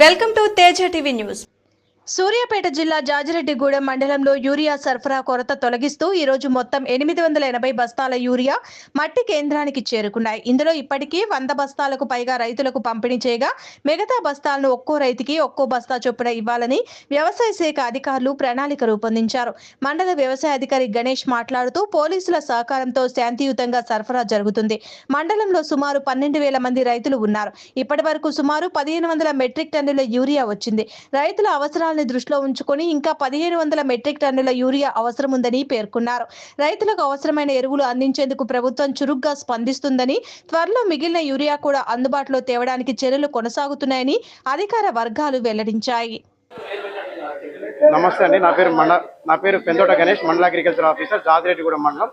Welcome to Teja TV news. Suryapet జిల్లా జాజిరెడ్డిగూడెం మండలంలో urea సరఫరా కొరత తొలగిస్తూ ఈ రోజు మొత్తం 880 బస్తాల యూరియా మట్టి కేంద్రానికి చేరుకున్నాయి. ఇందులో ఇప్పటికీ 100 బస్తాలకు పైగా రైతులకు పంపిణీ చేయగా మిగతా బస్తాలను ఒక్కో రైతుకి ఒక్కో బస్తా చొప్పున ఇవ్వాలని వ్యవసాయ శాఖ అధికారులు ప్రణాళిక రూపొందించారు. మండల వ్యవసాయ అధికారి గణేష్ మాట్లాడుతూ పోలీసుల సహకారంతో శాంతియుతంగా సరఫరా జరుగుతుంది. మండలంలో సుమారు 12,000 మంది రైతులు ఉన్నారు. ఇప్పటి వరకు సుమారు 1,500 మెట్రిక్ టన్నుల యూరియా వచ్చింది. రైతుల అవసరాలను దృష్టిలో ఉంచుకొని ఇంకా 1,500 మెట్రిక్ టన్నుల యూరియా అవసరం ఉందని పేర్కొన్నారు. రైతులకు అవసరమైన ఎరువులు అందించేందుకు ప్రభుత్వం చురుగ్గా స్పందిస్తుందని, త్వరలో మిగిలిన యూరియా కూడా అందుబాటులో తేవడానికి చర్యలు కొనసాగుతున్నాయని అధికార వర్గాలు వెల్లడించాయి. నమస్తే అండి. నా పేరు పెందోట గణేష్, మండల అగ్రికల్చర్ ఆఫీసర్, జాజిరెడ్డిగూడెం మండలం.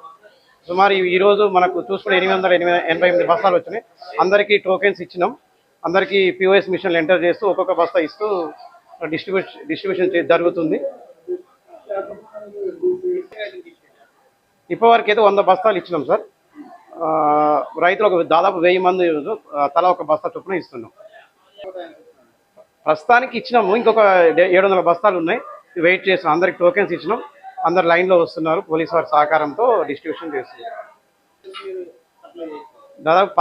సుమారు ఈ రోజు మనకు చూసుకుని 888 బస్తాలు వచ్చినాయి. అందరికీ టోకెన్స్ ఇచ్చినాం. అందరికీ POS మిషన్లు ఎంటర్ చేస్తూ ఒక్కొక్క బస్తా ఇస్తూ డిస్ట్రిబ్యూషన్ జరుగుతుంది. ఇప్పటివరకు అయితే 100 బస్తాలు ఇచ్చినాం సార్. రైతులకు దాదాపు 1000 మంది తలా ఒక బస్తా చొప్పున ఇస్తున్నాం. ప్రస్తుతానికి ఇచ్చినాము. ఇంకొక 700 బస్తాలు ఉన్నాయి, వెయిట్ చేస్తున్నాం. అందరికి టోకెన్స్ ఇచ్చినాం. అందరు లైన్లో వస్తున్నారు. పోలీసు వారి సహకారంతో డిస్ట్రిబ్యూషన్ చేస్తున్నారు. దాదాపు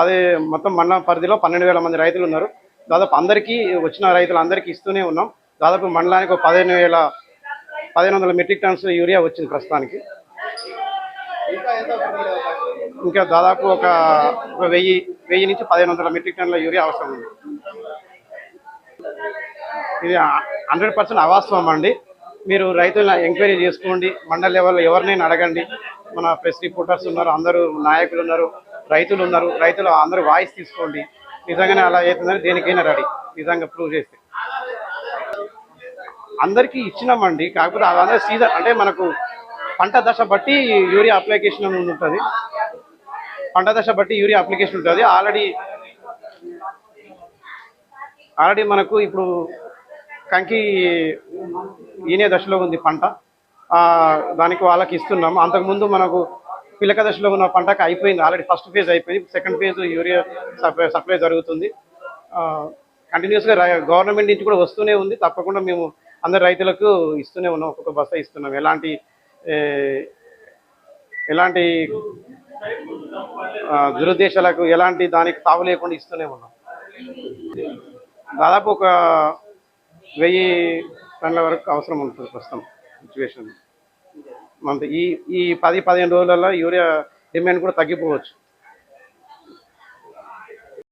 మొత్తం మండలం పరిధిలో 12,000 మంది రైతులు ఉన్నారు. దాదాపు అందరికీ వచ్చిన రైతులందరికీ ఇస్తూనే ఉన్నాం. దాదాపు మండలానికి 1,500 మెట్రిక్ టన్స్ యూరియా వచ్చింది ప్రస్తుతానికి. ఇంకా దాదాపు ఒక 1000 నుంచి 1,500 మెట్రిక్ టన్నుల యూరియా అవసరం ఉంది. ఇది 100% అవాస్తవం అండి. మీరు రైతులను ఎంక్వైరీ చేసుకోండి. మండల లెవెల్లో ఎవరినైనా అడగండి. మన ప్రెస్ రిపోర్టర్స్ ఉన్నారు, అందరూ నాయకులు ఉన్నారు, రైతులు ఉన్నారు. రైతులు అందరూ వాయిస్ తీసుకోండి. నిజంగానే అలా అవుతుందని దేనికైనా రెడీ, నిజంగా ప్రూవ్ చేస్తే. అందరికీ ఇచ్చినామండి. కాకపోతే అదే సీజన్ అంటే మనకు పంట దశ బట్టి యూరియా అప్లికేషన్ ఉంటుంది. పంట దశ బట్టి యూరియా అప్లికేషన్ ఉంటుంది. ఆల్రెడీ మనకు ఇప్పుడు కంకి ఈనే దశలో ఉంది పంట. దానికి వాళ్ళకి ఇస్తున్నాము. అంతకుముందు మనకు పిలక దశలో ఉన్న పంటకు అయిపోయింది. ఆల్రెడీ ఫస్ట్ ఫేజ్ అయిపోయింది. సెకండ్ ఫేజ్ యూరియా సప్లై జరుగుతుంది. కంటిన్యూస్గా గవర్నమెంట్ నుంచి కూడా వస్తూనే ఉంది. తప్పకుండా మేము అందరు రైతులకు ఇస్తూనే ఉన్నాం. ఒక్కొక్క బస్తా ఇస్తున్నాం. ఎలాంటి దురుద్దేశాలకు ఎలాంటి దానికి తావు లేకుండా ఇస్తూనే ఉన్నాం. దాదాపు ఒక 1000 టన్నుల వరకు అవసరం ఉంటుంది ప్రస్తుతం సిచ్యువేషన్. ఈ 10-15 రోజులలో యూరియా డిమాండ్ కూడా తగ్గిపోవచ్చు.